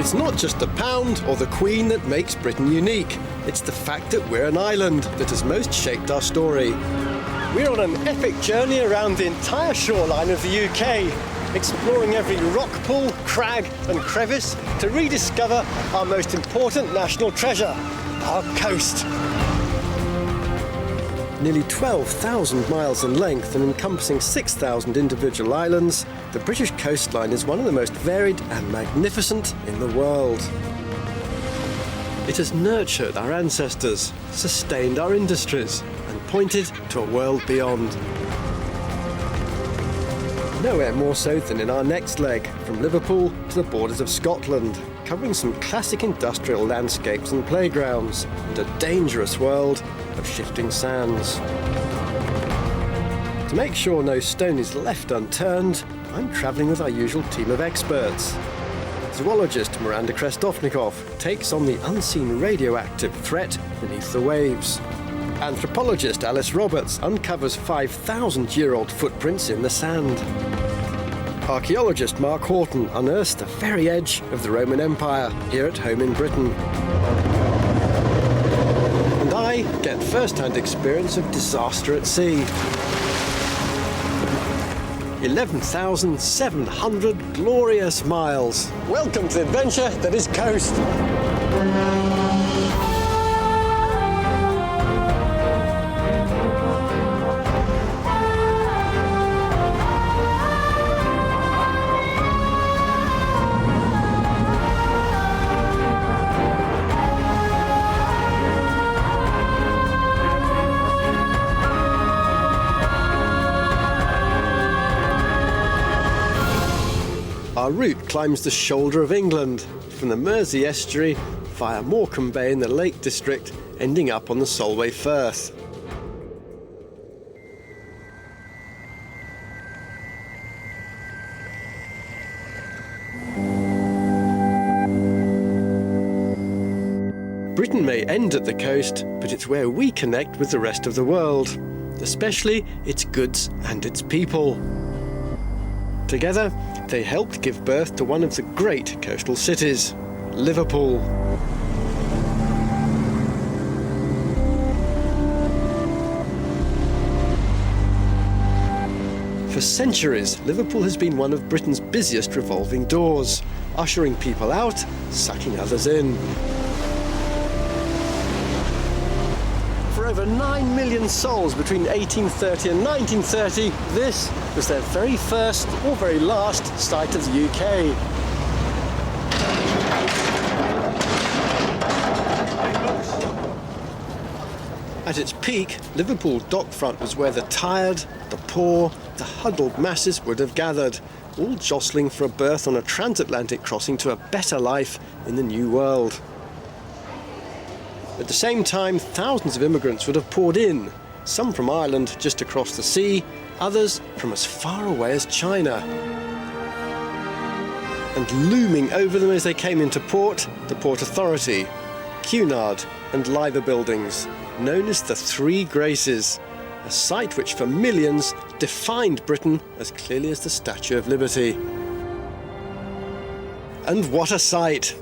It's not just the pound or the Queen that makes Britain unique. It's the fact that we're an island that has most shaped our story. We're on an epic journey around the entire shoreline of the UK, exploring every rock pool, crag and crevice to rediscover our most important national treasure, our coast. Nearly 12,000 miles in length and encompassing 6,000 individual islands, the British coastline is one of the most varied and magnificent in the world. It has nurtured our ancestors, sustained our industries, and pointed to a world beyond. Nowhere more so than in our next leg, from Liverpool to the borders of Scotland, covering some classic industrial landscapes and playgrounds, and a dangerous world of shifting sands. To make sure no stone is left unturned, I'm travelling with our usual team of experts. Zoologist Miranda Krestovnikov takes on the unseen radioactive threat beneath the waves. Anthropologist Alice Roberts uncovers 5,000-year-old footprints in the sand. Archaeologist Mark Horton unearths the very edge of the Roman Empire here at home in Britain. And I get first-hand experience of disaster at sea. 11,700 glorious miles. Welcome to the adventure that is coast. Our route climbs the shoulder of England, from the Mersey estuary via Morecambe Bay in the Lake District, ending up on the Solway Firth. Britain may end at the coast, but it's where we connect with the rest of the world, especially its goods and its people. Together, they helped give birth to one of the great coastal cities, Liverpool. For centuries, Liverpool has been one of Britain's busiest revolving doors, ushering people out, sucking others in. For over 9 million souls between 1830 and 1930, this was their very first or very last sight of the UK. At its peak, Liverpool dockfront was where the tired, the poor, the huddled masses would have gathered, all jostling for a berth on a transatlantic crossing to a better life in the New World. At the same time, thousands of immigrants would have poured in, some from Ireland just across the sea, others from as far away as China. And looming over them as they came into port, the Port Authority, Cunard and Liver buildings, known as the Three Graces, a site which for millions defined Britain as clearly as the Statue of Liberty. And what a sight!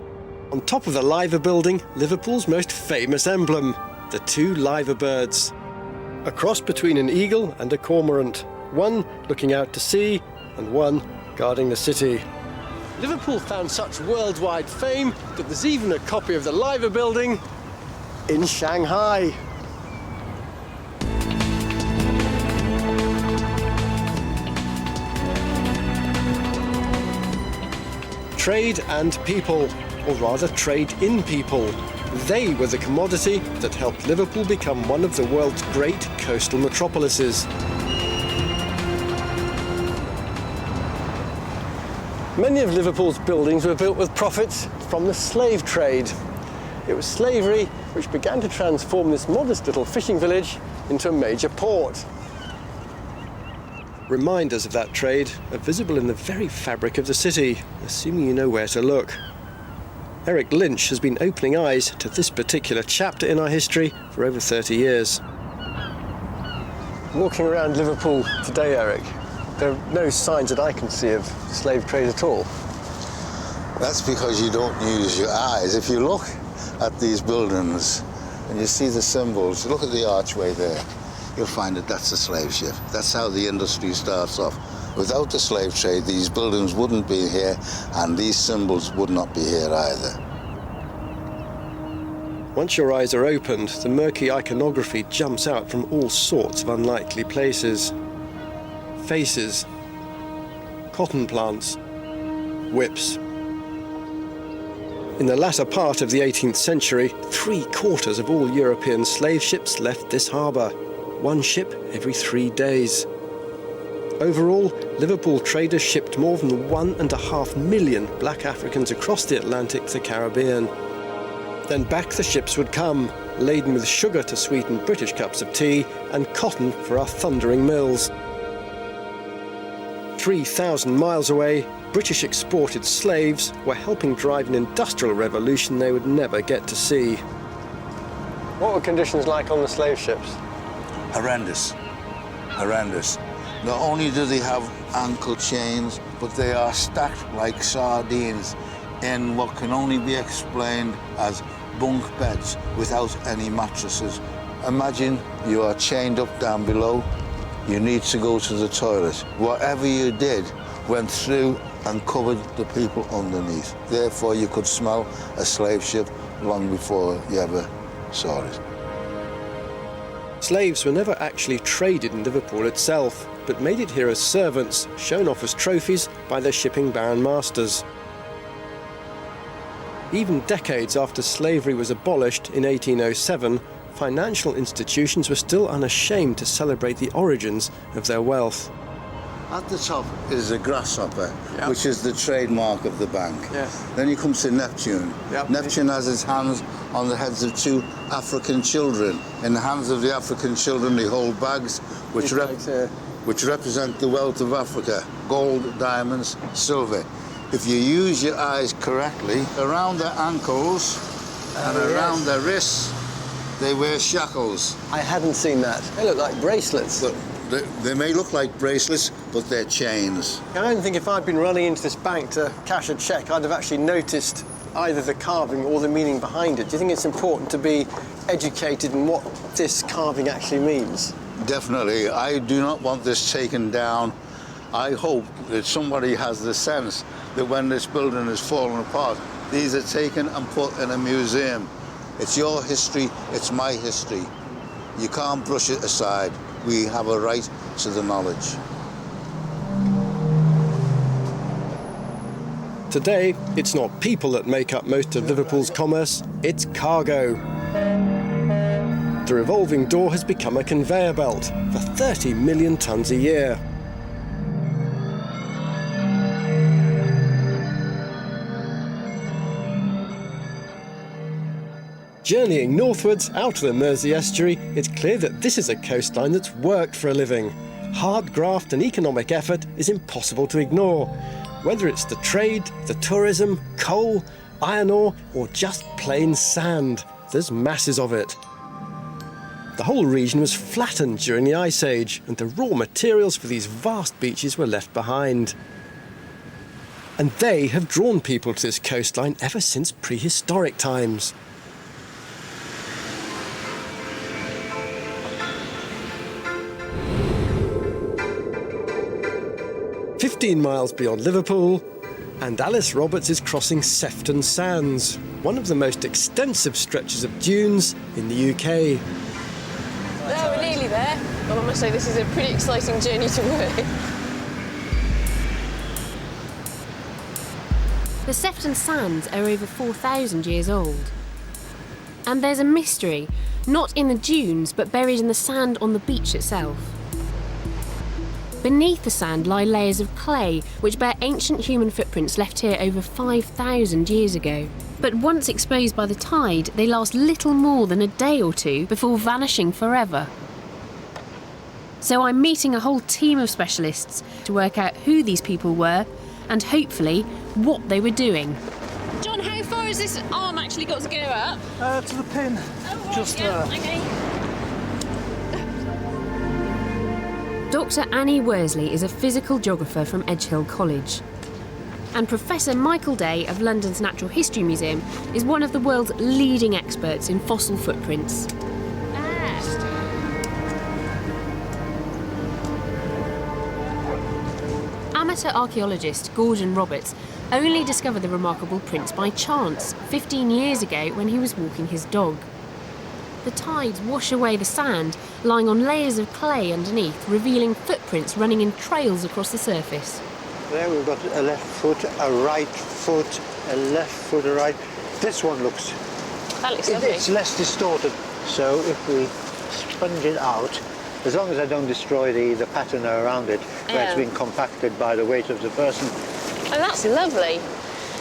On top of the Liver building, Liverpool's most famous emblem, the two liver birds. A cross between an eagle and a cormorant, one looking out to sea and one guarding the city. Liverpool found such worldwide fame that there's even a copy of the Liver building in Shanghai. Trade and people, or rather trade in people. They were the commodity that helped Liverpool become one of the world's great coastal metropolises. Many of Liverpool's buildings were built with profits from the slave trade. It was slavery which began to transform this modest little fishing village into a major port. Reminders of that trade are visible in the very fabric of the city, assuming you know where to look. Eric Lynch has been opening eyes to this particular chapter in our history for over 30 years. Walking around Liverpool today, Eric, there are no signs that I can see of slave trade at all. That's because you don't use your eyes. If you look at these buildings and you see the symbols, look at the archway there, you'll find that that's a slave ship. That's how the industry starts off. Without the slave trade, these buildings wouldn't be here, and these symbols would not be here either. Once your eyes are opened, the murky iconography jumps out from all sorts of unlikely places. Faces, cotton plants, whips. In the latter part of the 18th century, 3/4 of all European slave ships left this harbour. One ship every 3 days. Overall, Liverpool traders shipped more than 1.5 million black Africans across the Atlantic to the Caribbean. Then back the ships would come, laden with sugar to sweeten British cups of tea and cotton for our thundering mills. 3,000 miles away, British exported slaves were helping drive an industrial revolution they would never get to see. What were conditions like on the slave ships? Horrendous. Horrendous. Not only do they have ankle chains, but they are stacked like sardines in what can only be explained as bunk beds without any mattresses. Imagine you are chained up down below, you need to go to the toilet. Whatever you did went through and covered the people underneath. Therefore, you could smell a slave ship long before you ever saw it. Slaves were never actually traded in Liverpool itself, but made it here as servants, shown off as trophies by their shipping baron masters. Even decades after slavery was abolished in 1807, financial institutions were still unashamed to celebrate the origins of their wealth. At the top is a grasshopper, Yep. which is the trademark of the bank. Yes. Then he comes to Neptune. Yep. Neptune has his hands on the heads of 2 African children. In the hands of the African children, they hold bags which represent the wealth of Africa: gold, diamonds, silver. If you use your eyes correctly, around their ankles and around their wrists, they wear shackles. I hadn't seen that. They look like bracelets. But they may look like bracelets, but they're chains. I don't think if I'd been running into this bank to cash a cheque, I'd have actually noticed either the carving or the meaning behind it. Do you think it's important to be educated in what this carving actually means? Definitely. I do not want this taken down. I hope that somebody has the sense that when this building is falling apart, these are taken and put in a museum. It's your history, it's my history. You can't brush it aside. We have a right to the knowledge. Today, it's not people that make up most of Liverpool's commerce, it's cargo. The revolving door has become a conveyor belt for 30 million tonnes a year. Journeying northwards out of the Mersey estuary, it's clear that this is a coastline that's worked for a living. Hard graft and economic effort is impossible to ignore. Whether it's the trade, the tourism, coal, iron ore, or just plain sand, there's masses of it. The whole region was flattened during the Ice Age, and the raw materials for these vast beaches were left behind. And they have drawn people to this coastline ever since prehistoric times. 15 miles beyond Liverpool, and Alice Roberts is crossing Sefton Sands, one of the most extensive stretches of dunes in the UK. There, we're nearly there. Well, I must say this is a pretty exciting journey to work. The Sefton Sands are over 4,000 years old. And there's a mystery, not in the dunes, but buried in the sand on the beach itself. Beneath the sand lie layers of clay, which bear ancient human footprints left here over 5,000 years ago. But once exposed by the tide, they last little more than a day or two before vanishing forever. So I'm meeting a whole team of specialists to work out who these people were and hopefully what they were doing. John, how far has this arm actually got to go up? To the pin. Oh, right, Just yeah, there. okay. Dr. Annie Worsley is a physical geographer from Edgehill College. And Professor Michael Day of London's Natural History Museum is one of the world's leading experts in fossil footprints. Amateur archaeologist Gordon Roberts only discovered the remarkable prints by chance 15 years ago when he was walking his dog. The tides wash away the sand, lying on layers of clay underneath, revealing footprints running in trails across the surface. There we've got a left foot, a right foot, a left foot, a right. This one looks... That looks lovely. It's less distorted, so if we sponge it out, as long as I don't destroy the pattern around it, where it's been compacted by the weight of the person. Oh, that's lovely.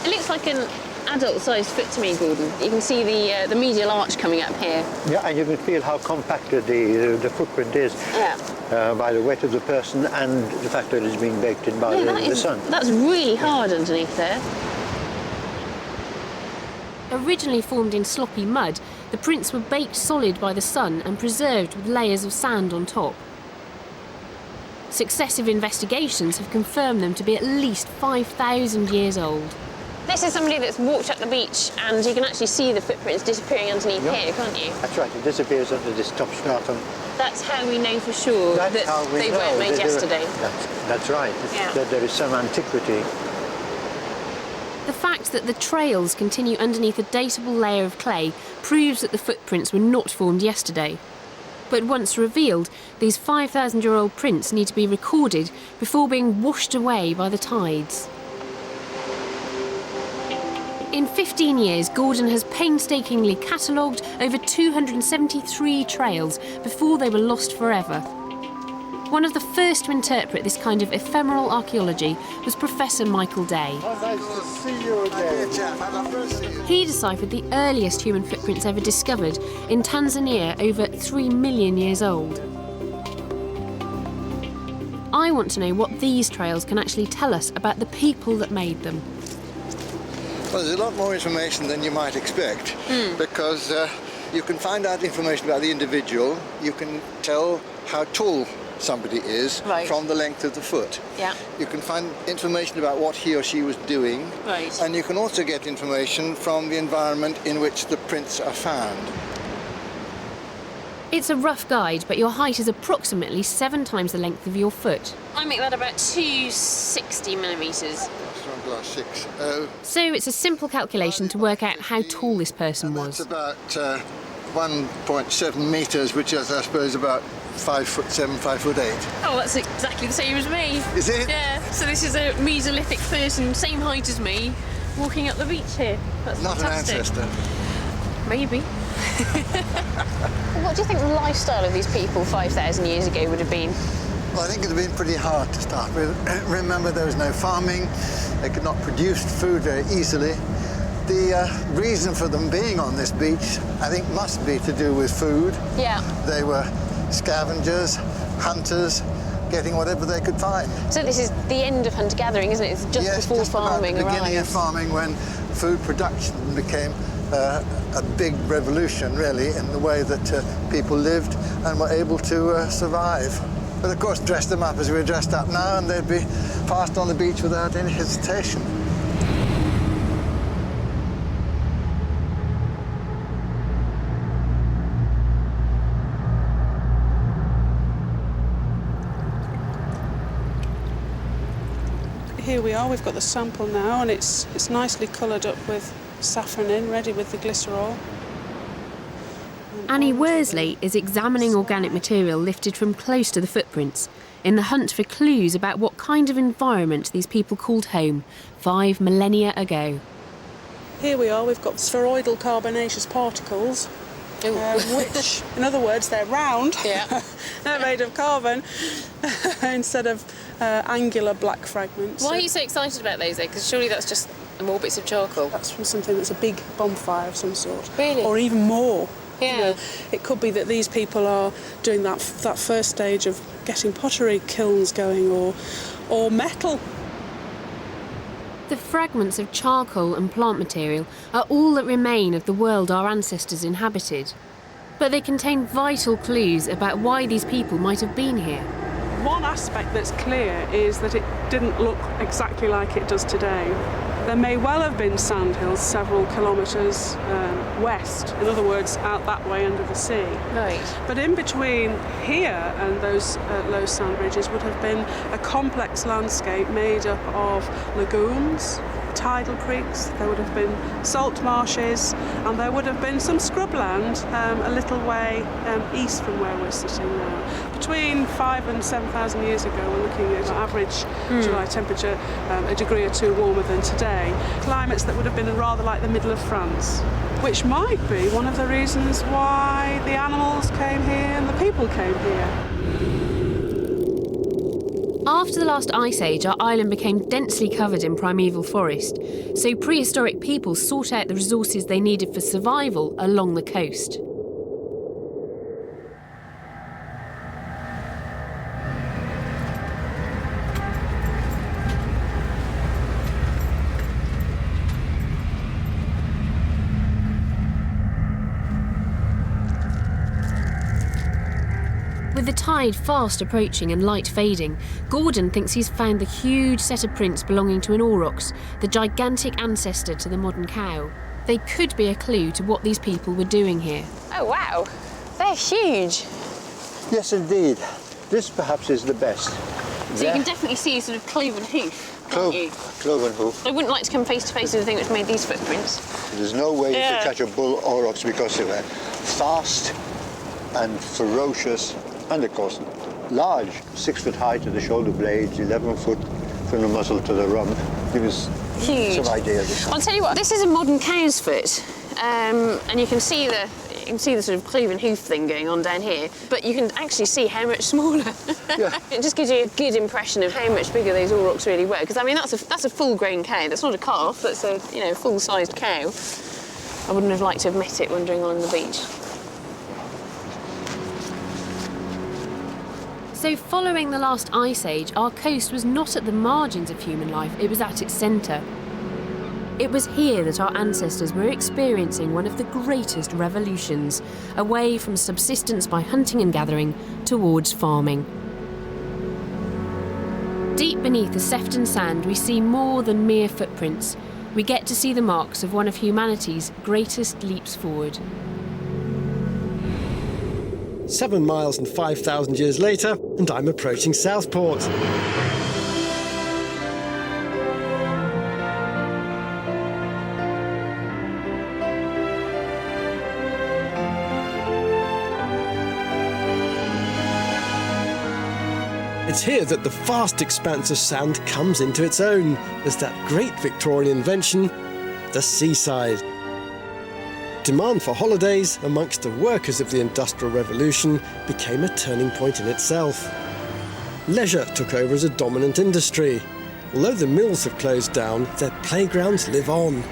It looks like an adult-sized foot to me, Gordon. You can see the medial arch coming up here. Yeah, and you can feel how compacted the footprint is by the weight of the person and the fact that it's been baked in by the sun. That's really hard underneath there. Originally formed in sloppy mud, the prints were baked solid by the sun and preserved with layers of sand on top. Successive investigations have confirmed them to be at least 5,000 years old. This is somebody that's walked up the beach and you can actually see the footprints disappearing underneath here, can't you? That's right, it disappears under this top stratum. That's how we know for sure that they weren't made yesterday. That's right, that there is some antiquity. The fact that the trails continue underneath a datable layer of clay proves that the footprints were not formed yesterday. But once revealed, these 5,000-year-old prints need to be recorded before being washed away by the tides. In 15 years, Gordon has painstakingly catalogued over 273 trails before they were lost forever. One of the first to interpret this kind of ephemeral archaeology was Professor Michael Day. Oh, nice to see you again. He deciphered the earliest human footprints ever discovered in Tanzania, over 3 million years old. I want to know what these trails can actually tell us about the people that made them. Well, there's a lot more information than you might expect, because you can find out information about the individual. You can tell how tall somebody is from the length of the foot. Yeah. You can find information about what he or she was doing. Right. And you can also get information from the environment in which the prints are found. It's a rough guide, but your height is approximately 7 times the length of your foot. I make that about 260 millimetres. That's from glass 6. So it's a simple calculation to work out how tall this person That's was. about 1.7 metres, which is, I suppose, about 5'7", 5'8". Oh, that's exactly the same as me. Is it? Yeah, so this is a Mesolithic person, same height as me, walking up the beach here. That's Not fantastic. an ancestor. Maybe. What do you think the lifestyle of these people 5,000 years ago would have been? Well, I think it would have been pretty hard to start with. Remember, there was no farming. They could not produce food very easily. The reason for them being on this beach, I think, must be to do with food. Yeah. They were scavengers, hunters, getting whatever they could find. So this is the end of hunter-gathering, isn't it? It's just before farming about the beginning arrives. of farming, when food production became a big revolution, really, in the way that people lived and were able to survive. But of course, dress them up as we're dressed up now, and they'd be passed on the beach without any hesitation. Here we are, we've got the sample now, and it's nicely coloured up with saffron in, ready with the glycerol. Annie Worsley is examining organic material lifted from close to the footprints in the hunt for clues about what kind of environment these people called home 5 millennia ago. Here we are, we've got spheroidal carbonaceous particles, which, in other words, they're round. Yeah. They're made of carbon instead of angular black fragments. Why are you so excited about those, though? Because surely that's just more bits of charcoal. That's from something that's a big bonfire of some sort. Really? Or even more. Yeah. You know, it could be that these people are doing that first stage of getting pottery kilns going, or metal. The fragments of charcoal and plant material are all that remain of the world our ancestors inhabited. But they contain vital clues about why these people might have been here. one aspect that's clear is that it didn't look exactly like it does today. There may well have been sandhills several kilometres west, in other words, out that way under the sea. Right. But in between here and those low sand ridges would have been a complex landscape made up of lagoons, tidal creeks, there would have been salt marshes, and there would have been some scrubland a little way east from where we're sitting now. Between 5,000 and 7,000 years ago, we're looking at average July temperature a degree or two warmer than today. Climates that would have been rather like the middle of France, which might be one of the reasons why the animals came here and the people came here. After the last ice age, our island became densely covered in primeval forest, so prehistoric people sought out the resources they needed for survival along the coast. With the tide fast approaching and light fading, Gordon thinks he's found the huge set of prints belonging to an aurochs, the gigantic ancestor to the modern cow. They could be a clue to what these people were doing here. Oh, wow. They're huge. Yes, indeed. This perhaps is the best. So you can definitely see sort of cloven hoof, can't you? Cloven hoof. I wouldn't like to come face to face with the thing which made these footprints. There's no way you could catch a bull aurochs because they were fast and ferocious. And of course, large, 6 foot high to the shoulder blades, 11 foot from the muzzle to the rump. Give us some idea of this. I'll tell you what, this is a modern cow's foot, and you can see the sort of cloven hoof thing going on down here, but you can actually see how much smaller. Yeah. It just gives you a good impression of how much bigger those aurochs really were. Because I mean, that's a full-grown cow. That's not a calf. That's a full-sized cow. I wouldn't have liked to have met it wandering along the beach. So following the last ice age, our coast was not at the margins of human life, it was at its centre. It was here that our ancestors were experiencing one of the greatest revolutions, away from subsistence by hunting and gathering towards farming. Deep beneath the Sefton sand, we see more than mere footprints. We get to see the marks of one of humanity's greatest leaps forward. 7 miles and 5,000 years later, and I'm approaching Southport. It's here that the vast expanse of sand comes into its own as that great Victorian invention, the seaside. Demand for holidays amongst the workers of the Industrial Revolution became a turning point in itself. Leisure took over as a dominant industry. Although the mills have closed down, their playgrounds live on.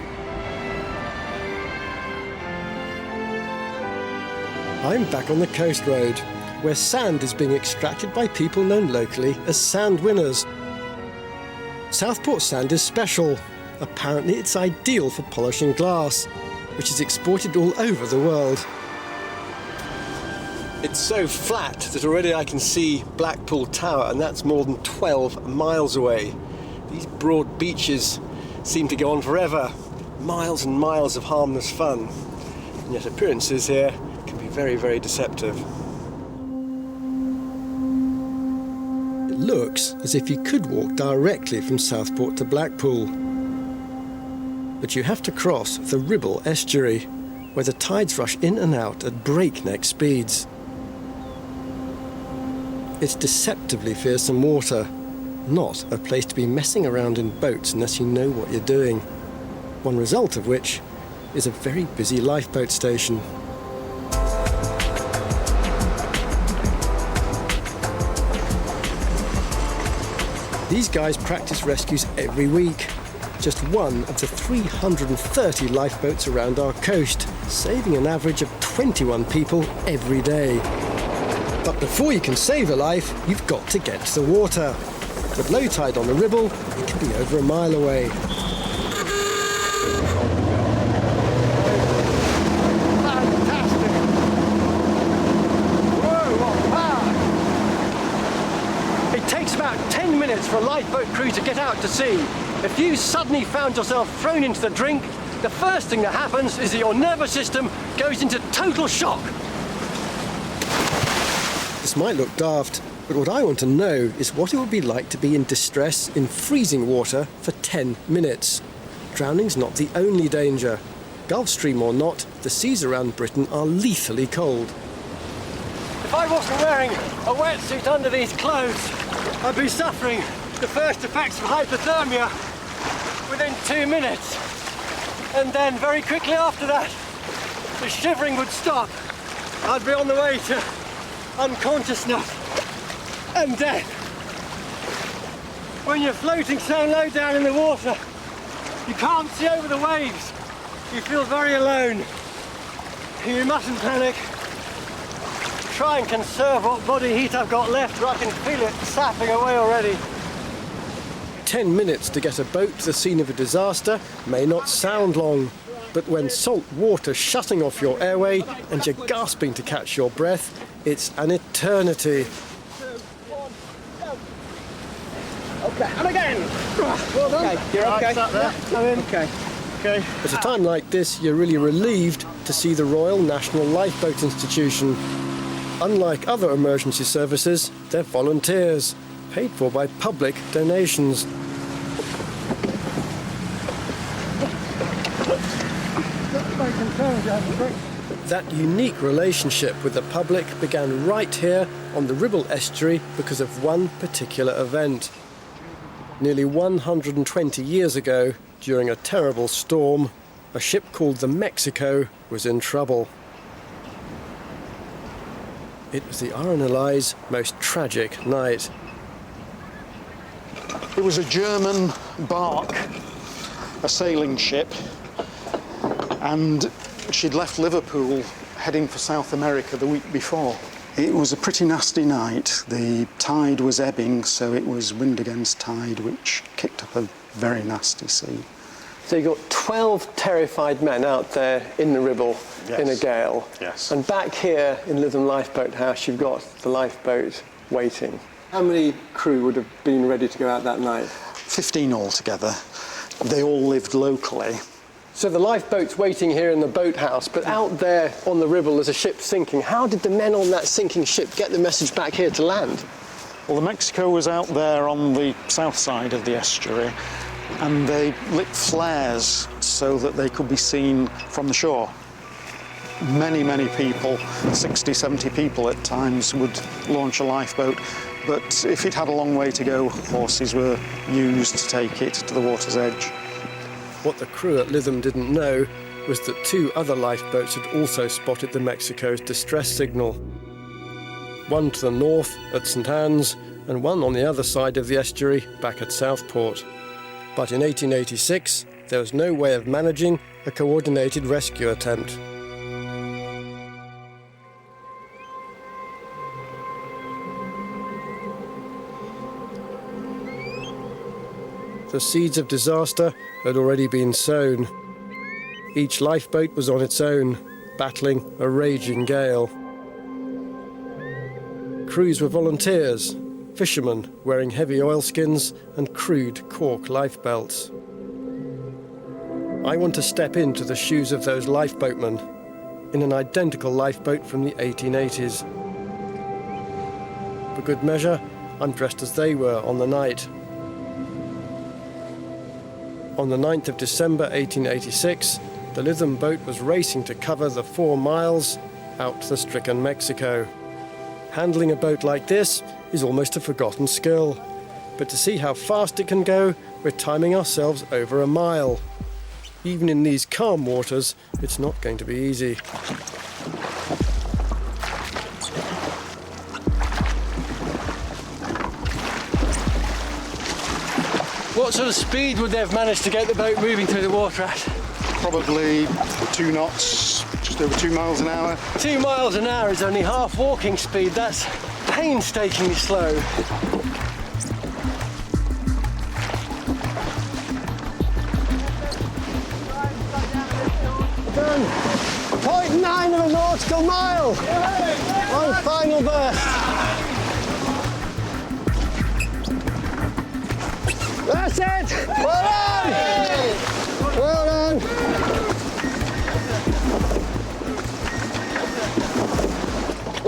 I'm back on the coast road, where sand is being extracted by people known locally as sand winners. Southport sand is special. Apparently it's ideal for polishing glass, which is exported all over the world. It's so flat that already I can see Blackpool Tower, and that's more than 12 miles away. These broad beaches seem to go on forever. Miles and miles of harmless fun. And yet appearances here can be very, very deceptive. It looks as if you could walk directly from Southport to Blackpool. But you have to cross the Ribble estuary, where the tides rush in and out at breakneck speeds. It's deceptively fearsome water, not a place to be messing around in boats unless you know what you're doing. One result of which is a very busy lifeboat station. These guys practice rescues every week. Just one of the 330 lifeboats around our coast, saving an average of 21 people every day. But before you can save a life, you've got to get to the water. With low tide on the Ribble, it can be over a mile away. about 10 minutes for a lifeboat crew to get out to sea. If you suddenly found yourself thrown into the drink, the first thing that happens is that your nervous system goes into total shock. This might look daft, but what I want to know is what it would be like to be in distress in freezing water for 10 minutes. Drowning's not the only danger. Gulf Stream or not, the seas around Britain are lethally cold. If I wasn't wearing a wetsuit under these clothes, I'd be suffering the first effects of hypothermia within 2 minutes. And then very quickly after that, the shivering would stop. I'd be on the way to unconsciousness and death. When you're floating so low down in the water, you can't see over the waves. You feel very alone. You mustn't panic. Try and conserve what body heat I've got left, or I can feel it sapping away already. 10 minutes to get a boat to the scene of a disaster may not sound long, but when salt water's shutting off your airway and you're gasping to catch your breath, it's an eternity. Okay, and again. Well done. Okay, you're okay. I'm in. Okay. At a time like this, you're really relieved to see the Royal National Lifeboat Institution. Unlike other emergency services, they're volunteers, paid for by public donations. That unique relationship with the public began right here on the Ribble estuary because of one particular event. Nearly 120 years ago, during a terrible storm, a ship called the Mexico was in trouble. It was the RNLI's most tragic night. It was a German bark, a sailing ship, and she'd left Liverpool heading for South America the week before. It was a pretty nasty night. The tide was ebbing, so it was wind against tide, which kicked up a very nasty sea. So you got 12 terrified men out there in the Ribble, Yes. in a gale. Yes. And back here in Lytham Lifeboat House, you've got the lifeboat waiting. How many crew would have been ready to go out that night? 15 altogether. They all lived locally. So the lifeboat's waiting here in the boathouse, but out there on the Ribble there's a ship sinking. How did the men on that sinking ship get the message back here to land? Well, the Mexico was out there on the south side of the estuary, and they lit flares so that they could be seen from the shore. Many people, 60, 70 people at times, would launch a lifeboat, but if it had a long way to go, horses were used to take it to the water's edge. What the crew at Lytham didn't know was that 2 other lifeboats had also spotted the Mexico's distress signal. One to the north at St Anne's and one on the other side of the estuary back at Southport. But in 1886, there was no way of managing a coordinated rescue attempt. The seeds of disaster had already been sown. Each lifeboat was on its own, battling a raging gale. Crews were volunteers, fishermen wearing heavy oilskins and crude cork lifebelts. I want to step into the shoes of those lifeboatmen in an identical lifeboat from the 1880s. For good measure, I'm dressed as they were on the night. On the 9th of December 1886, the Lytham boat was racing to cover the 4 miles out to the stricken Mexico. Handling a boat like this is almost a forgotten skill, but to see how fast it can go, we're timing ourselves over a mile. Even in these calm waters, it's not going to be easy. What sort of speed would they have managed to get the boat moving through the water at? Probably 2 knots, just over 2 miles an hour. 2 miles an hour is only half walking speed. That's painstakingly slow. Done. 0.9 of a nautical mile. On final burst.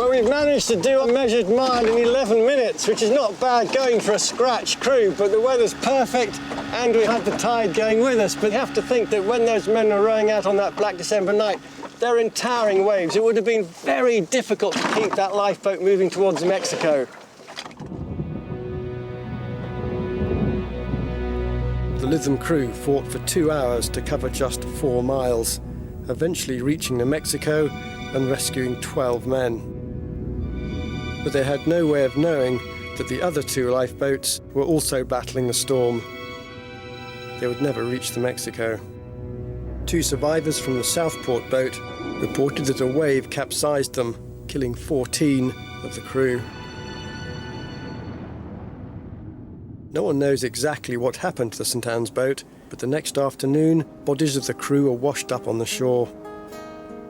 Well, we've managed to do a measured mile in 11 minutes, which is not bad going for a scratch crew, but the weather's perfect and we have the tide going with us. But you have to think that when those men were rowing out on that black December night, they're in towering waves. It would have been very difficult to keep that lifeboat moving towards Mexico. The Lytham crew fought for 2 hours to cover just 4 miles, eventually reaching New Mexico and rescuing 12 men. But they had no way of knowing that the other 2 lifeboats were also battling the storm. They would never reach New Mexico. 2 survivors from the Southport boat reported that a wave capsized them, killing 14 of the crew. No one knows exactly what happened to the St Anne's boat, but the next afternoon, bodies of the crew were washed up on the shore.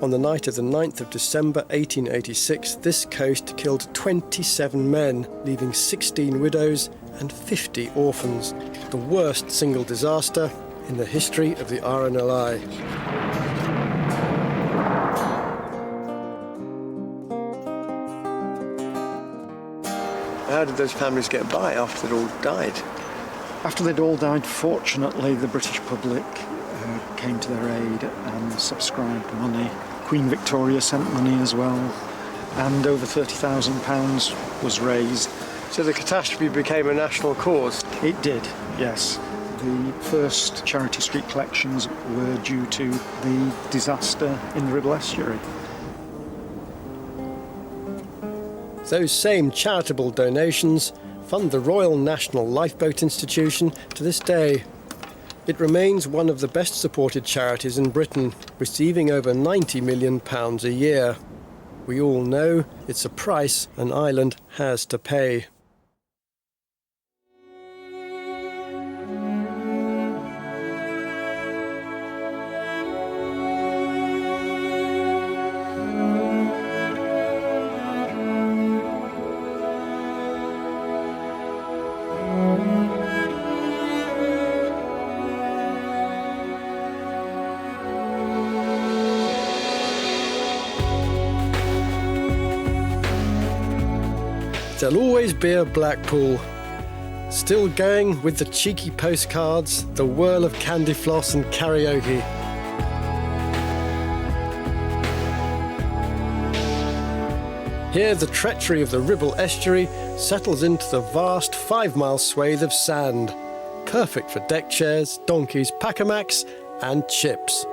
On the night of the 9th of December 1886, this coast killed 27 men, leaving 16 widows and 50 orphans. The worst single disaster in the history of the RNLI. How did those families get by after they'd all died? After they'd all died, fortunately, the British public came to their aid and subscribed money. Queen Victoria sent money as well, and over £30,000 was raised. So the catastrophe became a national cause? It did, yes. The first Charity Street collections were due to the disaster in the Ribble Estuary. Those same charitable donations fund the Royal National Lifeboat Institution to this day. It remains one of the best supported charities in Britain, receiving over £90 million a year. We all know it's a price an island has to pay. There'll always be a Blackpool. Still going with the cheeky postcards, the whirl of candy floss and karaoke. Here the treachery of the Ribble Estuary settles into the vast 5-mile swathe of sand, perfect for deck chairs, donkeys, pack-a-macks and chips.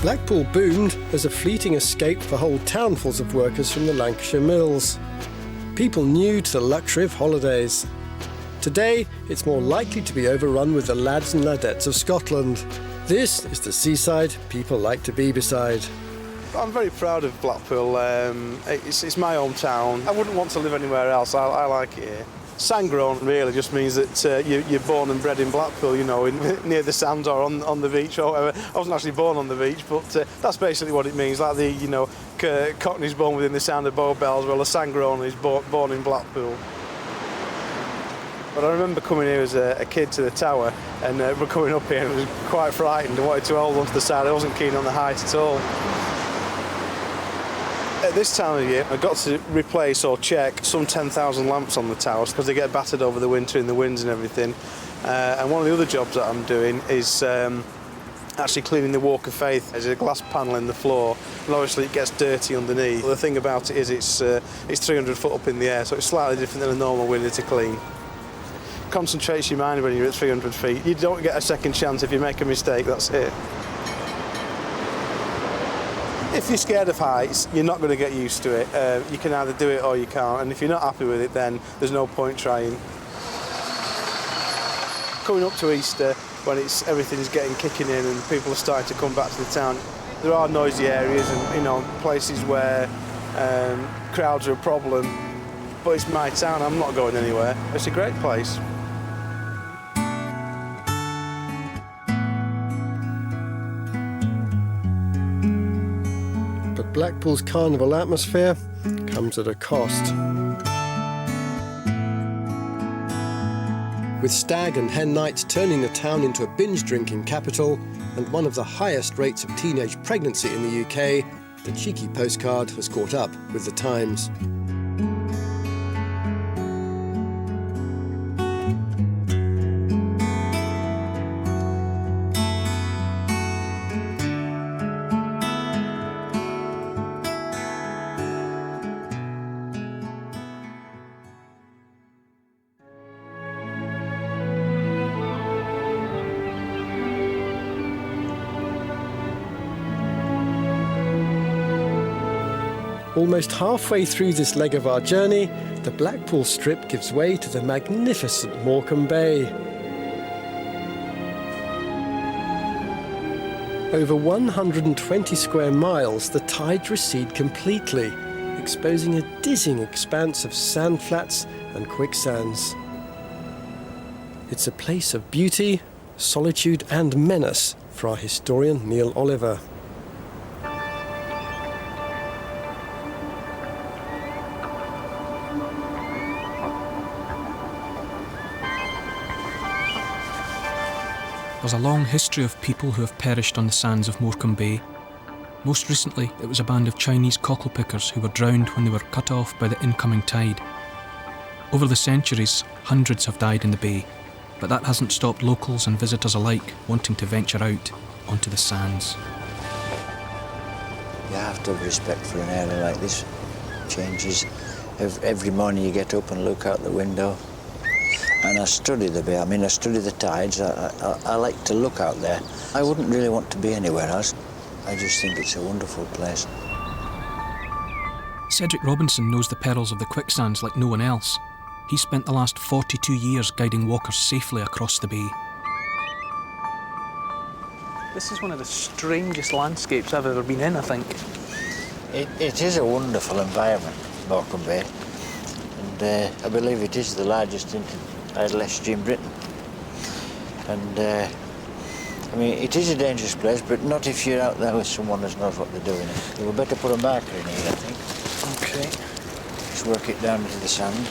Blackpool boomed as a fleeting escape for whole townfuls of workers from the Lancashire mills. People new to the luxury of holidays. Today, it's more likely to be overrun with the lads and ladettes of Scotland. This is the seaside people like to be beside. I'm very proud of Blackpool. It's my hometown. I wouldn't want to live anywhere else. I like it here. Sandgrown really just means that you're born and bred in Blackpool, you know, near the sands or on the beach or whatever. I wasn't actually born on the beach, but that's basically what it means. Like the, you know, Cockney's born within the sound of Bow Bells, well, a Sandgrown is born in Blackpool. But I remember coming here as a kid to the tower, and we're coming up here and I was quite frightened. I wanted to hold onto the side. I wasn't keen on the height at all. At this time of year, I got to replace or check some 10,000 lamps on the towers because they get battered over the winter in the winds and everything. And one of the other jobs that I'm doing is actually cleaning the Walk of Faith. There's a glass panel in the floor, and obviously it gets dirty underneath. The thing about it is it's 300 foot up in the air, so it's slightly different than a normal window to clean. Concentrates your mind when you're at 300 feet. You don't get a second chance. If you make a mistake, that's it. If you're scared of heights, you're not going to get used to it. You can either do it or you can't, and if you're not happy with it, then there's no point trying. Coming up to Easter, when everything's getting kicking in and people are starting to come back to the town, there are noisy areas and, you know, places where crowds are a problem, but it's my town, I'm not going anywhere. It's a great place. Blackpool's carnival atmosphere comes at a cost. with stag and hen nights turning the town into a binge-drinking capital and one of the highest rates of teenage pregnancy in the UK, the cheeky postcard has caught up with the times. Almost halfway through this leg of our journey, the Blackpool Strip gives way to the magnificent Morecambe Bay. Over 120 square miles, the tides recede completely, exposing a dizzying expanse of sand flats and quicksands. It's a place of beauty, solitude and menace for our historian Neil Oliver. There's a long history of people who have perished on the sands of Morecambe Bay. Most recently, it was a band of Chinese cockle pickers who were drowned when they were cut off by the incoming tide. Over the centuries, hundreds have died in the bay, but that hasn't stopped locals and visitors alike wanting to venture out onto the sands. You have to have respect for an area like this. It changes. Every morning you get up and look out the window. And I study the bay. I mean, I study the tides. I like to look out there. I wouldn't really want to be anywhere else. I just think it's a wonderful place. Cedric Robinson knows the perils of the quicksands like no one else. He spent the last 42 years guiding walkers safely across the bay. This is one of the strangest landscapes I've ever been in, I think. It is a wonderful environment, Morecambe Bay. And I believe it is the largest idle estuary in Britain. And I mean, it is a dangerous place, but not if you're out there with someone who knows what they're doing. You would better put a marker in here, I think. Okay. Just work it down into the sand.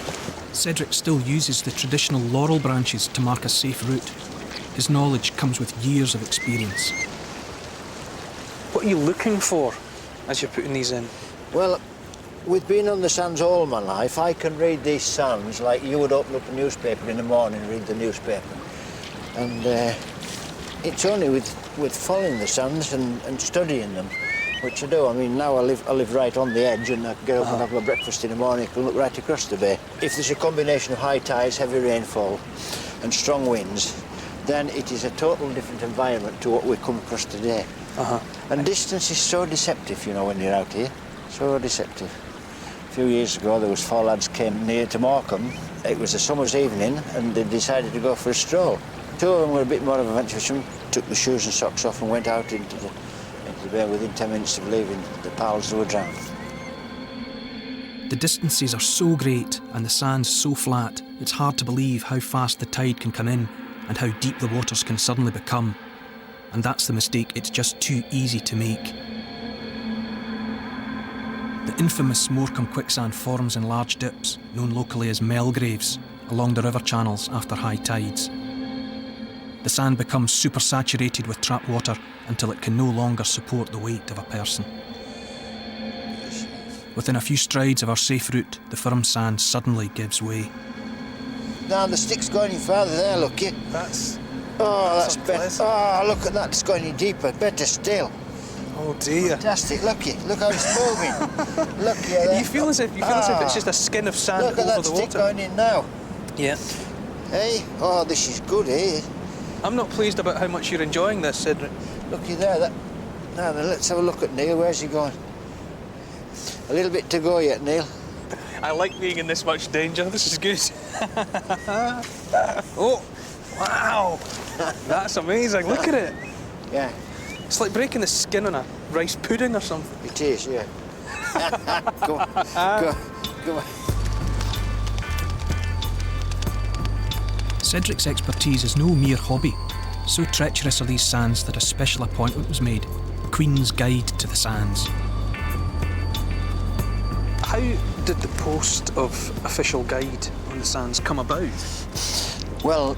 Cedric still uses the traditional laurel branches to mark a safe route. His knowledge comes with years of experience. What are you looking for as you're putting these in? Well, with being on the sands all my life, I can read these sands like you would open up a newspaper in the morning and read the newspaper. And it's only with following the sands and studying them, which I do. I mean, now I live right on the edge, and I can get up and have my breakfast in the morning. I can look right across the bay. If there's a combination of high tides, heavy rainfall and strong winds, then it is a totally different environment to what we've come across today. And distance is so deceptive, you know, when you're out here. So deceptive. A few years ago, there was 4 lads came near to Morecambe. It was a summer's evening, and they decided to go for a stroll. 2 of them were a bit more of a venturesome, took the shoes and socks off and went out into the bay within 10 minutes of leaving. The pals who were drowned. The distances are so great and the sands so flat, it's hard to believe how fast the tide can come in and how deep the waters can suddenly become. And that's the mistake it's just too easy to make. The infamous Morecambe quicksand forms in large dips, known locally as Melgraves, along the river channels after high tides. The sand becomes supersaturated with trapped water until it can no longer support the weight of a person. Within a few strides of our safe route, the firm sand suddenly gives way. Now the stick's going any farther there, look you. That's better. Oh, look at that, it's going any deeper, better still. Oh dear. Fantastic, look how it's moving. Look here. You feel as if it's just a skin of sand over the water. Look at that stick going in now. Yeah. Hey, oh, this is good, eh? I'm not pleased about how much you're enjoying this, Cedric. Looky there. Now then, let's have a look at Neil. Where's he going? A little bit to go yet, Neil. I like being in this much danger. This is good. Oh, wow. That's amazing. Look at it. Yeah. It's like breaking the skin on a rice pudding or something. It is, yeah. Go on. Cedric's expertise is no mere hobby. So treacherous are these sands that a special appointment was made, Queen's Guide to the Sands. How did the post of official guide on the sands come about? Well,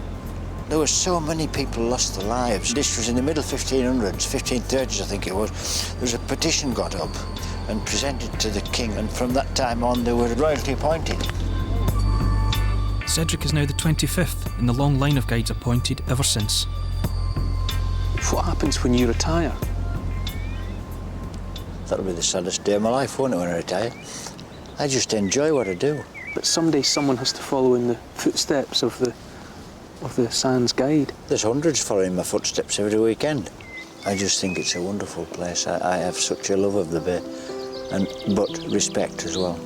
there were so many people lost their lives. This was in the middle 1500s, 1530s I think it was. There was a petition got up and presented to the king, and from that time on they were royalty appointed. Cedric is now the 25th in the long line of guides appointed ever since. What happens when you retire? That'll be the saddest day of my life, won't it, when I retire? I just enjoy what I do. But someday someone has to follow in the footsteps of the Sands guide. There's hundreds following my footsteps every weekend. I just think it's a wonderful place. I have such a love of the bay, but respect as well.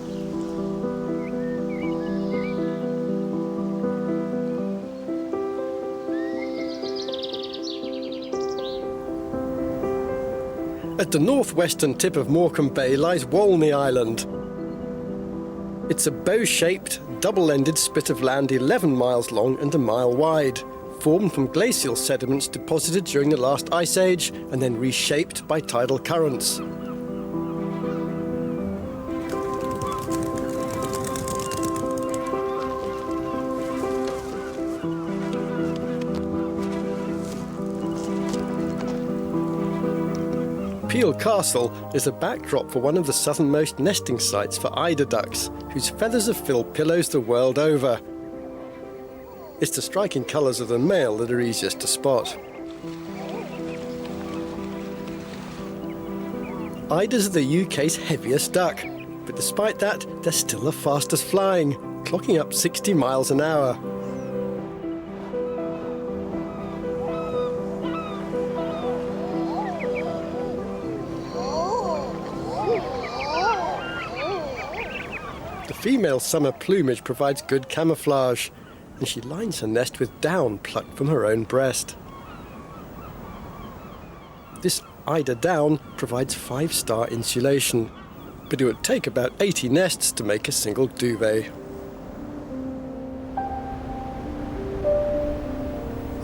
At the northwestern tip of Morecambe Bay lies Walney Island. It's a bow-shaped, double-ended spit of land 11 miles long and a mile wide, formed from glacial sediments deposited during the last ice age and then reshaped by tidal currents. Peel Castle is a backdrop for one of the southernmost nesting sites for eider ducks, whose feathers have filled pillows the world over. It's the striking colours of the male that are easiest to spot. Eiders are the UK's heaviest duck, but despite that, they're still the fastest flying, clocking up 60 miles an hour. The female summer plumage provides good camouflage, and she lines her nest with down plucked from her own breast. This eider down provides 5-star insulation, but it would take about 80 nests to make a single duvet.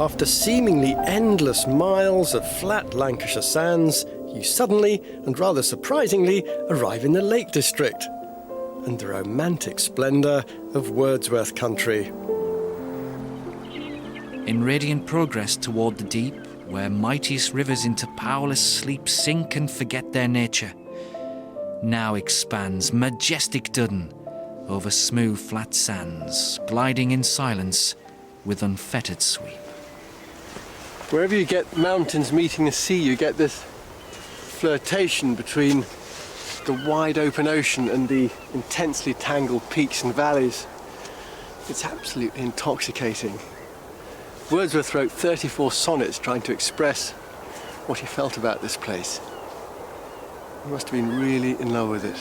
After seemingly endless miles of flat Lancashire sands, you suddenly, and rather surprisingly, arrive in the Lake District and the romantic splendour of Wordsworth country. In radiant progress toward the deep, where mightiest rivers into powerless sleep sink and forget their nature, now expands majestic Duddon over smooth flat sands, gliding in silence with unfettered sweep. Wherever you get mountains meeting the sea, you get this flirtation between the wide open ocean and the intensely tangled peaks and valleys. It's absolutely intoxicating. Wordsworth wrote 34 sonnets trying to express what he felt about this place. He must have been really in love with it.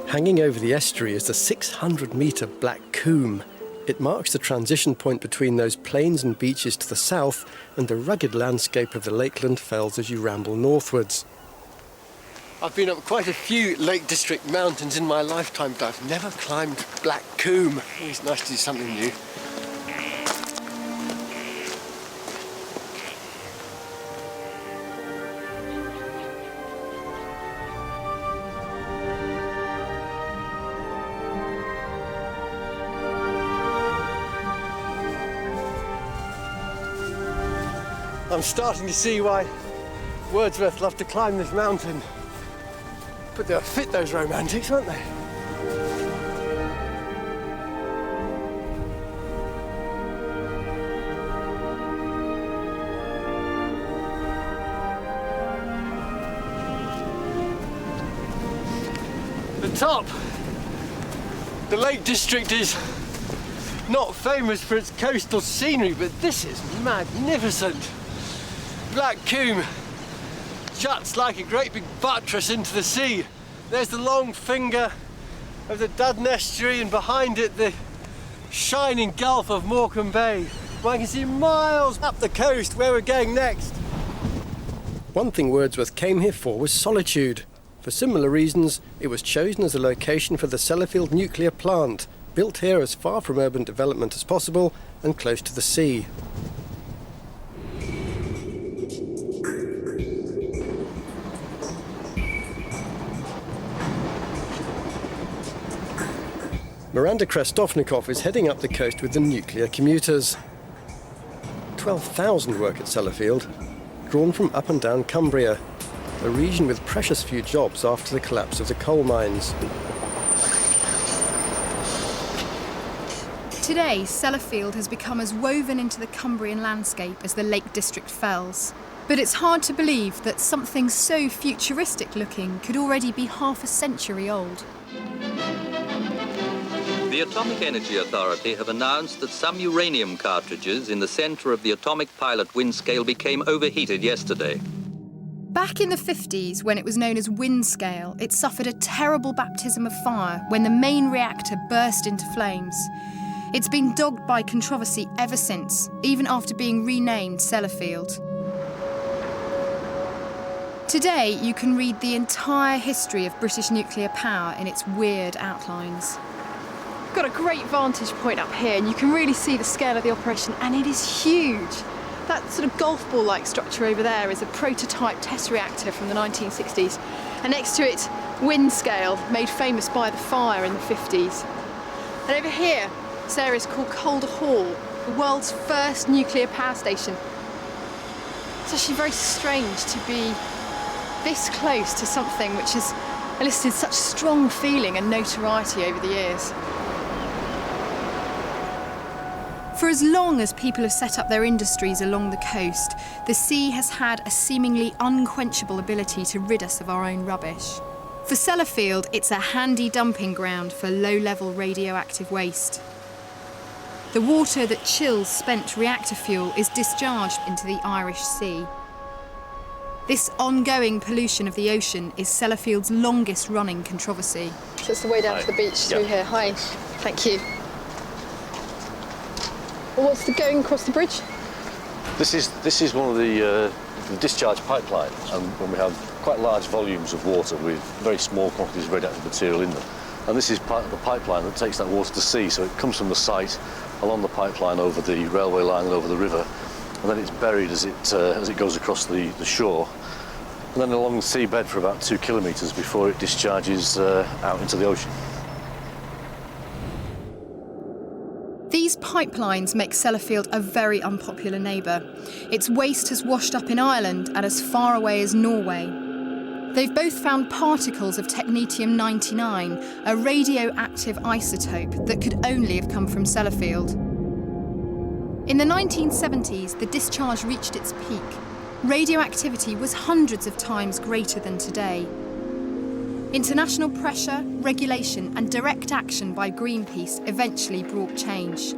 Hanging over the estuary is the 600-metre Black Combe. It marks the transition point between those plains and beaches to the south and the rugged landscape of the Lakeland Fells as you ramble northwards. I've been up quite a few Lake District mountains in my lifetime, but I've never climbed Black Combe. It's nice to do something new. I'm starting to see why Wordsworth loved to climb this mountain. But they'll fit those romantics, won't they? The top! The Lake District is not famous for its coastal scenery, but this is magnificent. Black Combe juts like a great big buttress into the sea. There's the long finger of the Duddon estuary, and behind it the shining gulf of Morecambe Bay. I can see miles up the coast where we're going next. One thing Wordsworth came here for was solitude. For similar reasons, it was chosen as a location for the Sellafield nuclear plant, built here as far from urban development as possible and close to the sea. Miranda Krestovnikov is heading up the coast with the nuclear commuters. 12,000 work at Sellafield, drawn from up and down Cumbria, a region with precious few jobs after the collapse of the coal mines. Today, Sellafield has become as woven into the Cumbrian landscape as the Lake District fells. But it's hard to believe that something so futuristic looking could already be half a century old. The Atomic Energy Authority have announced that some uranium cartridges in the centre of the atomic pilot windscale became overheated yesterday. Back in the 50s, when it was known as Windscale, it suffered a terrible baptism of fire when the main reactor burst into flames. It's been dogged by controversy ever since, even after being renamed Sellafield. Today, you can read the entire history of British nuclear power in its weird outlines. We've got a great vantage point up here, and you can really see the scale of the operation, and it is huge. That sort of golf ball-like structure over there is a prototype test reactor from the 1960s, and next to it, Windscale, made famous by the fire in the 50s. And over here, this area is called Calder Hall, the world's first nuclear power station. It's actually very strange to be this close to something which has elicited such strong feeling and notoriety over the years. For as long as people have set up their industries along the coast, the sea has had a seemingly unquenchable ability to rid us of our own rubbish. For Sellafield, it's a handy dumping ground for low-level radioactive waste. The water that chills spent reactor fuel is discharged into the Irish Sea. This ongoing pollution of the ocean is Sellafield's longest-running controversy. So it's the way down to the beach through here. Hi, thank you. Well, what's going across the bridge? This is one of the discharge pipelines, and when we have quite large volumes of water with very small quantities of radioactive material in them. And this is part of the pipeline that takes that water to sea, so it comes from the site along the pipeline over the railway line and over the river, and then it's buried as it goes across the shore, and then along the seabed for about 2 kilometres before it discharges out into the ocean. These pipelines make Sellafield a very unpopular neighbour. Its waste has washed up in Ireland and as far away as Norway. They've both found particles of technetium-99, a radioactive isotope that could only have come from Sellafield. In the 1970s, the discharge reached its peak. Radioactivity was hundreds of times greater than today. International pressure, regulation and direct action by Greenpeace eventually brought change.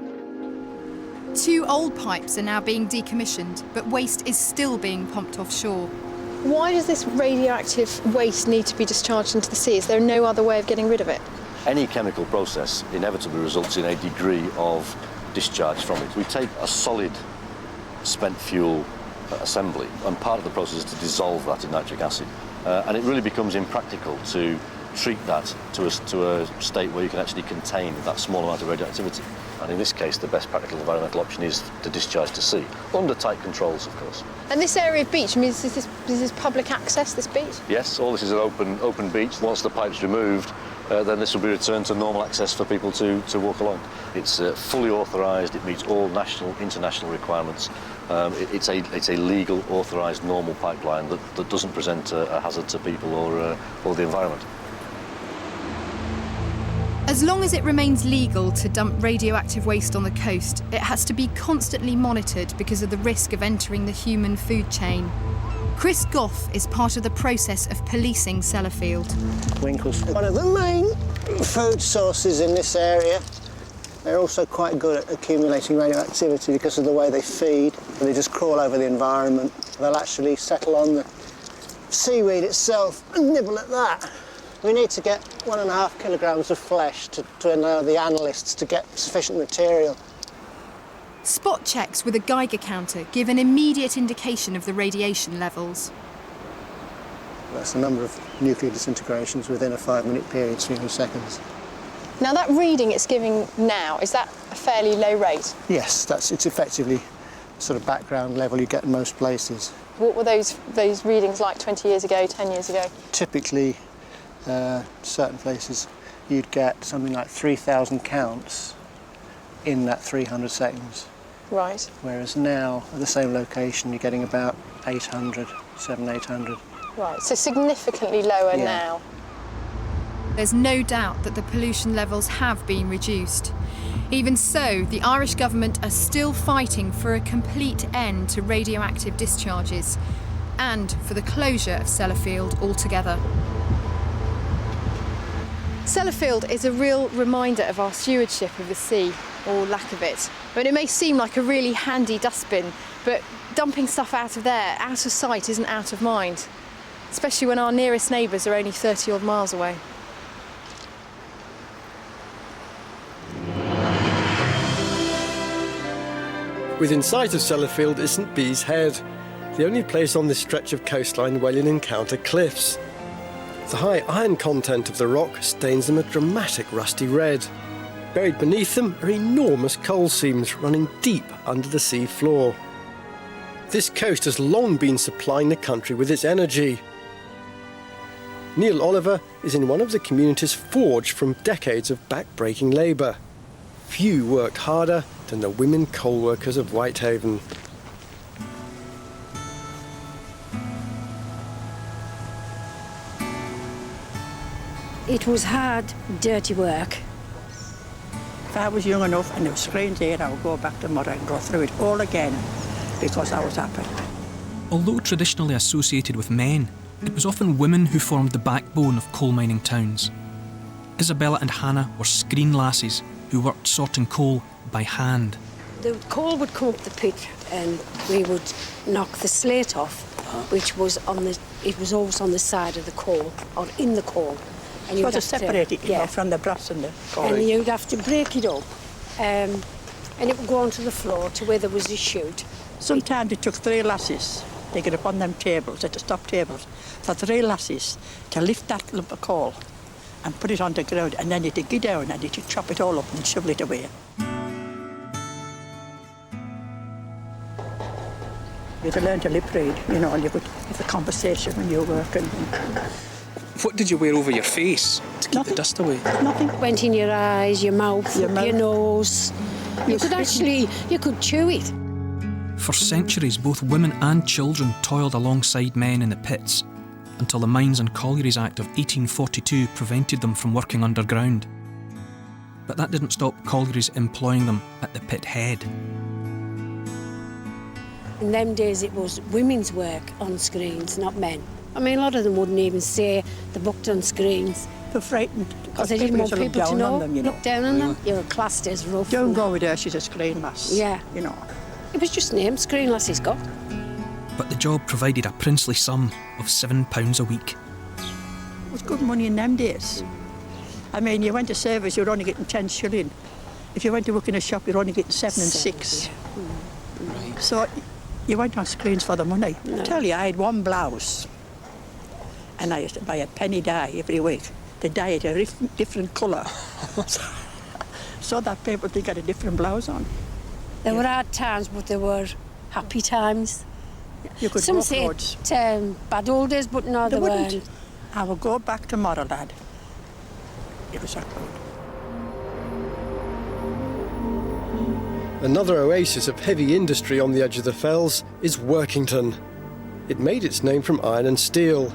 2 old pipes are now being decommissioned, but waste is still being pumped offshore. Why does this radioactive waste need to be discharged into the sea? Is there no other way of getting rid of it? Any chemical process inevitably results in a degree of discharge from it. We take a solid spent fuel assembly, and part of the process is to dissolve that in nitric acid. And it really becomes impractical to treat that to a state where you can actually contain that small amount of radioactivity. And in this case, the best practical environmental option is to discharge to sea, under tight controls, of course. And this area of beach, I mean, is this public access, this beach? Yes, all this is an open beach. Once the pipe's removed, then this will be returned to normal access for people to walk along. It's fully authorised, it meets all national, international requirements. It's a legal, authorised, normal pipeline that doesn't present a hazard to people or the environment. As long as it remains legal to dump radioactive waste on the coast, it has to be constantly monitored because of the risk of entering the human food chain. Chris Goff is part of the process of policing Sellafield. Winkles, one of the main food sources in this area. They're also quite good at accumulating radioactivity because of the way they feed. They just crawl over the environment. They'll actually settle on the seaweed itself and nibble at that. We need to get 1.5 kilograms of flesh to allow the analysts to get sufficient material. Spot checks with a Geiger counter give an immediate indication of the radiation levels. That's the number of nuclear disintegrations within a 5-minute period, 300 seconds. Now that reading it's giving now, is that a fairly low rate? Yes, it's effectively sort of background level you get in most places. What were those readings like 20 years ago, 10 years ago? Typically, certain places you'd get something like 3,000 counts in that 300 seconds. Right. Whereas now, at the same location, you're getting about 800, 800. Right, so significantly lower Yeah. now. There's no doubt that the pollution levels have been reduced. Even so, the Irish government are still fighting for a complete end to radioactive discharges and for the closure of Sellafield altogether. Sellafield is a real reminder of our stewardship of the sea, or lack of it. I mean, it may seem like a really handy dustbin, but dumping stuff out of there, out of sight, isn't out of mind, especially when our nearest neighbours are only 30 odd miles away. Within sight of Sellafield is St Bees Head, the only place on this stretch of coastline where you'll encounter cliffs. The high iron content of the rock stains them a dramatic rusty red. Buried beneath them are enormous coal seams running deep under the sea floor. This coast has long been supplying the country with its energy. Neil Oliver is in one of the communities forged from decades of back-breaking labour. Few worked harder than the women coal workers of Whitehaven. It was hard, dirty work. If I was young enough and there were screens here, I would go back tomorrow and go through it all again because I was happy. Although traditionally associated with men, it was often women who formed the backbone of coal mining towns. Isabella and Hannah were screen lasses who worked sorting coal by hand. The coal would come up the pit and we would knock the slate off, which was it was always on the side of the coal, or in the coal. And It was to separate it, you know, from the brass and the coal. And you'd have to break it up, and it would go onto the floor to where there was a chute. Sometimes it took 3 lasses. They get up on them tables, at the stop tables, for 3 lasses to lift that lump of coal and put it on the ground, and then it'd get down and it'd chop it all up and shovel it away. You had to learn to lip read, you know, and you could have a conversation when you were working. What did you wear over your face to keep the dust away? Nothing. Went in your eyes, your mouth, your nose. You could chew it. For centuries, both women and children toiled alongside men in the pits until the Mines and Collieries Act of 1842 prevented them from working underground. But that didn't stop collieries employing them at the pit head. In them days, it was women's work on screens, not men. I mean, a lot of them wouldn't even say they booked on screens. They're frightened. Because they didn't want people to know. Them, you know. Look down on them. You were classed as rough. Don't go with her, she's a screen lass. Yeah. You know. It was just named Screen Lassie's got. But the job provided a princely sum of £7 a week. It was good money in them days. I mean, you went to service, you were only getting 10 shilling. If you went to work in a shop, you were only getting 7 and 6. Yeah. Right. So you went on screens for the money. No. I tell you, I had one blouse, and I used to buy a penny dye every week. The dye had a different colour, so that people could get a different blouse on. There were hard times, but there were happy times. You could Some walk say roads. bad old days, but no, They they wouldn't. weren't. I would go back tomorrow, lad. It was that good. Another oasis of heavy industry on the edge of the fells is Workington. It made its name from iron and steel.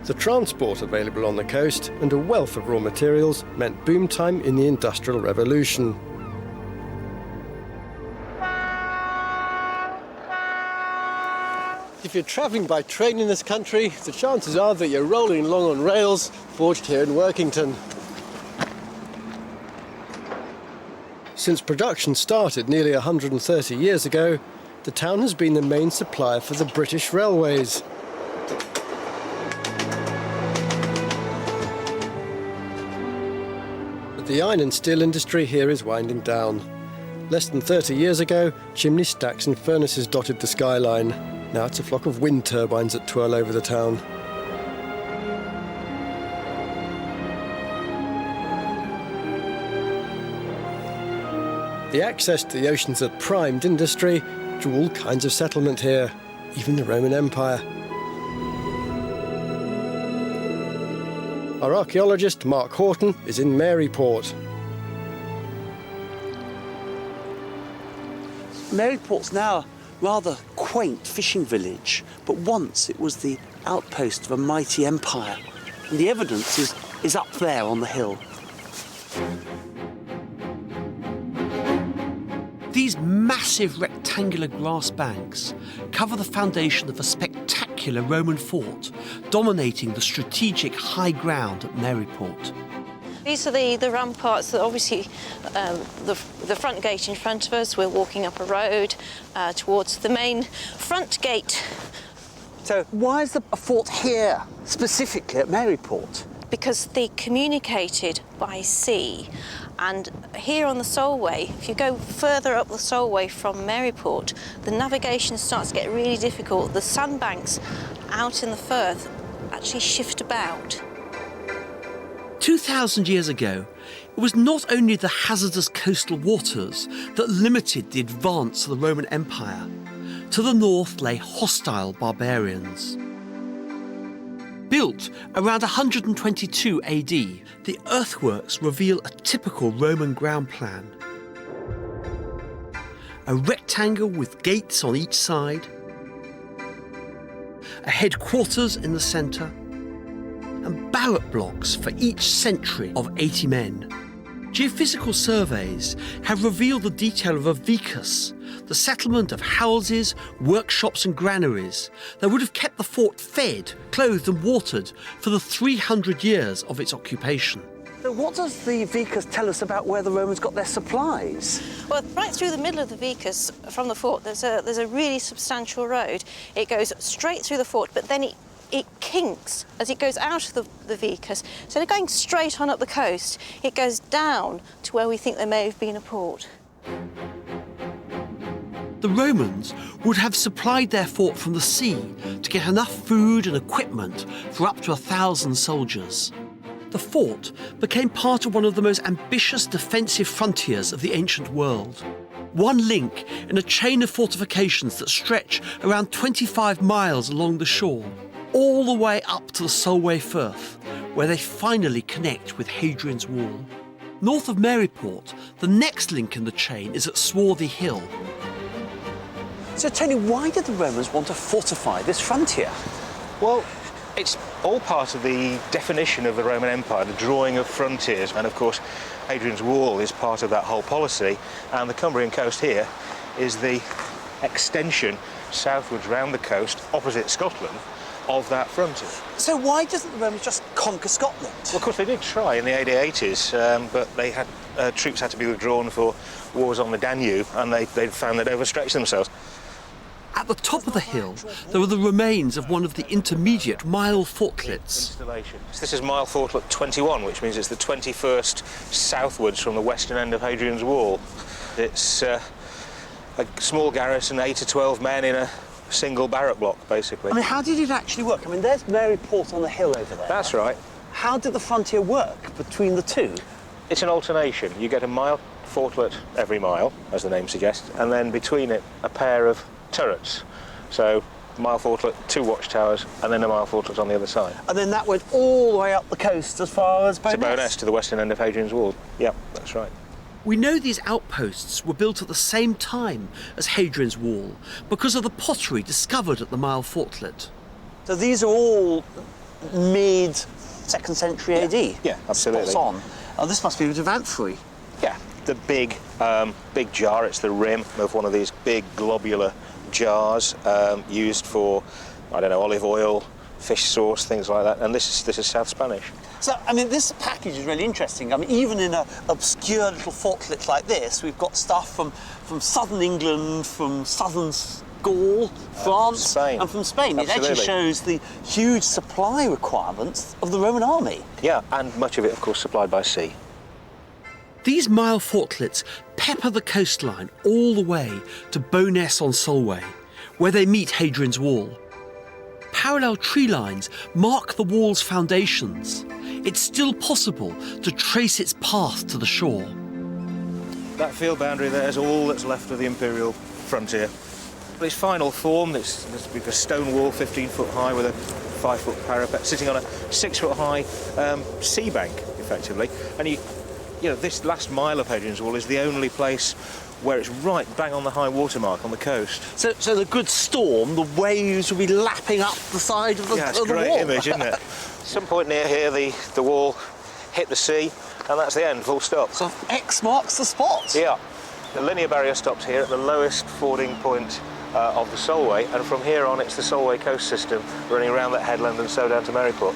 The transport available on the coast and a wealth of raw materials meant boom time in the Industrial Revolution. If you're travelling by train in this country, the chances are that you're rolling along on rails forged here in Workington. Since production started nearly 130 years ago, the town has been the main supplier for the British Railways. But the iron and steel industry here is winding down. Less than 30 years ago, chimney stacks and furnaces dotted the skyline. Now it's a flock of wind turbines that twirl over the town. The access to the oceans that primed industry drew all kinds of settlement here, even the Roman Empire. Our archaeologist Mark Horton is in Maryport. Maryport's now a rather quaint fishing village, but once it was the outpost of a mighty empire. And the evidence is up there on the hill. These massive rectangular grass banks cover the foundation of a spectacular Roman fort dominating the strategic high ground at Maryport. These are the ramparts that obviously the front gate in front of us. We're walking up a road towards the main front gate. So why is a fort here, specifically at Maryport? Because they communicated by sea. And here on the Solway, if you go further up the Solway from Maryport, the navigation starts to get really difficult. The sandbanks out in the Firth actually shift about. 2,000 years ago, it was not only the hazardous coastal waters that limited the advance of the Roman Empire. To the north lay hostile barbarians. Built around 122 AD, the earthworks reveal a typical Roman ground plan. A rectangle with gates on each side, a headquarters in the centre, and barrack blocks for each century of 80 men. Geophysical surveys have revealed the detail of a vicus, the settlement of houses, workshops and granaries that would have kept the fort fed, clothed and watered for the 300 years of its occupation. So what does the vicus tell us about where the Romans got their supplies? Well, right through the middle of the vicus from the fort, there's a really substantial road. It goes straight through the fort, but then it kinks as it goes out of the vicus. So they're going straight on up the coast. It goes down to where we think there may have been a port. The Romans would have supplied their fort from the sea to get enough food and equipment for up to 1,000 soldiers. The fort became part of one of the most ambitious defensive frontiers of the ancient world. One link in a chain of fortifications that stretch around 25 miles along the shore, all the way up to the Solway Firth, where they finally connect with Hadrian's Wall. North of Maryport, the next link in the chain is at Swarthy Hill. So Tony, why did the Romans want to fortify this frontier? Well, it's all part of the definition of the Roman Empire, the drawing of frontiers, and of course Hadrian's Wall is part of that whole policy, and the Cumbrian coast here is the extension southwards round the coast opposite Scotland of that frontier. So why doesn't the Romans just conquer Scotland? Well, of course they did try in the AD80s, but they had troops had to be withdrawn for wars on the Danube, and they found they'd overstretched themselves. At the top of the hill, there are the remains of one of the intermediate mile fortlets. This is mile fortlet 21, which means it's the 21st southwards from the western end of Hadrian's Wall. It's a small garrison, 8 to 12 men in a single barrack block, basically. I mean, how did it actually work? I mean, there's Maryport on the hill over there. That's right. How did the frontier work between the two? It's an alternation. You get a mile fortlet every mile, as the name suggests, and then between it, a pair of turrets. So, mile fortlet, 2 watchtowers, and then a mile fortlet on the other side. And then that went all the way up the coast as far as Bowness? To Bowness, to the western end of Hadrian's Wall. Yep, that's right. We know these outposts were built at the same time as Hadrian's Wall because of the pottery discovered at the mile fortlet. So these are all mid-2nd century AD? Yeah, absolutely. Spots on. Oh, this must be a bit of amphory. Yeah, the big jar, it's the rim of one of these big globular jars used for, I don't know, olive oil, fish sauce, things like that, and this is South Spanish. So, I mean, this package is really interesting. I mean, even in an obscure little fortlet like this, we've got stuff from southern England, from southern Gaul, France, Spain. and from Spain. Absolutely. It actually shows the huge supply requirements of the Roman army. Yeah, and much of it, of course, supplied by sea. These mile fortlets pepper the coastline all the way to Bowness on Solway, where they meet Hadrian's Wall. Parallel tree lines mark the wall's foundations. It's still possible to trace its path to the shore. That field boundary there is all that's left of the imperial frontier. But its final form, this with a stone wall 15 foot high with a 5 foot parapet, sitting on a 6 foot high sea bank, effectively. And you know, this last mile of Hadrian's Wall is the only place where it's right bang on the high water mark on the coast. So the good storm, the waves will be lapping up the side of the, yeah, it's of a the great wall. image, isn't it? Some point near here, the wall hit the sea, and that's the end, full stop. So X marks the spot? Yeah. The linear barrier stops here at the lowest fording point of the Solway, and from here on it's the Solway coast system running around that headland and so down to Maryport.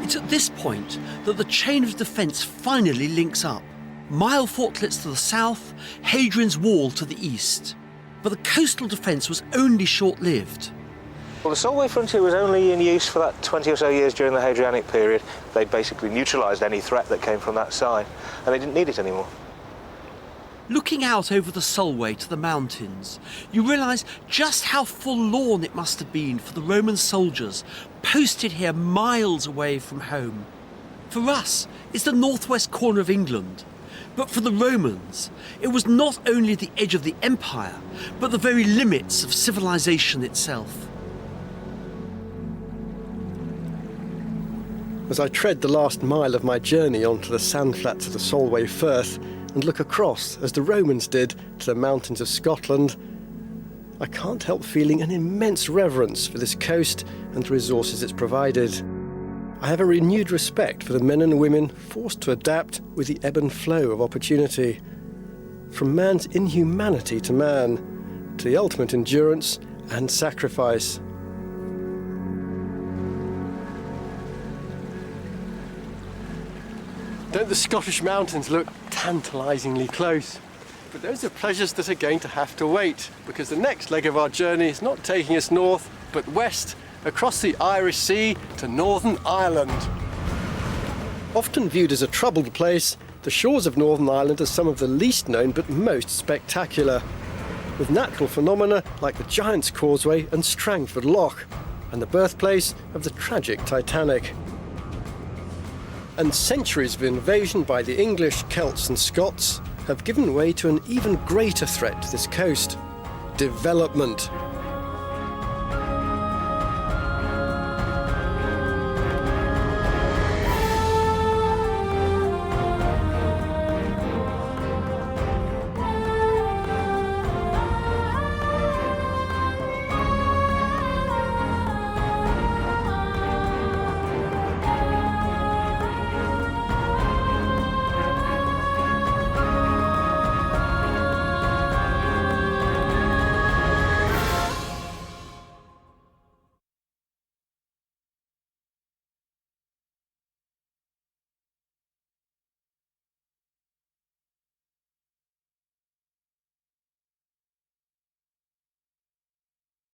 It's at this point that the chain of defence finally links up. Mile fortlets to the south, Hadrian's Wall to the east. But the coastal defence was only short-lived. Well, the Solway frontier was only in use for that 20 or so years during the Hadrianic period. They basically neutralised any threat that came from that side, and they didn't need it anymore. Looking out over the Solway to the mountains, you realise just how forlorn it must have been for the Roman soldiers posted here miles away from home. For us, it's the northwest corner of England. But for the Romans, it was not only the edge of the empire, but the very limits of civilization itself. As I tread the last mile of my journey onto the sandflats of the Solway Firth and look across, as the Romans did, to the mountains of Scotland, I can't help feeling an immense reverence for this coast and the resources it's provided. I have a renewed respect for the men and women forced to adapt with the ebb and flow of opportunity. From man's inhumanity to man, to the ultimate endurance and sacrifice. Don't the Scottish mountains look tantalisingly close? But those are pleasures that are going to have to wait, because the next leg of our journey is not taking us north, but west, across the Irish Sea to Northern Ireland. Often viewed as a troubled place, the shores of Northern Ireland are some of the least known but most spectacular, with natural phenomena like the Giant's Causeway and Strangford Lough, and the birthplace of the tragic Titanic. And centuries of invasion by the English, Celts and Scots have given way to an even greater threat to this coast: development.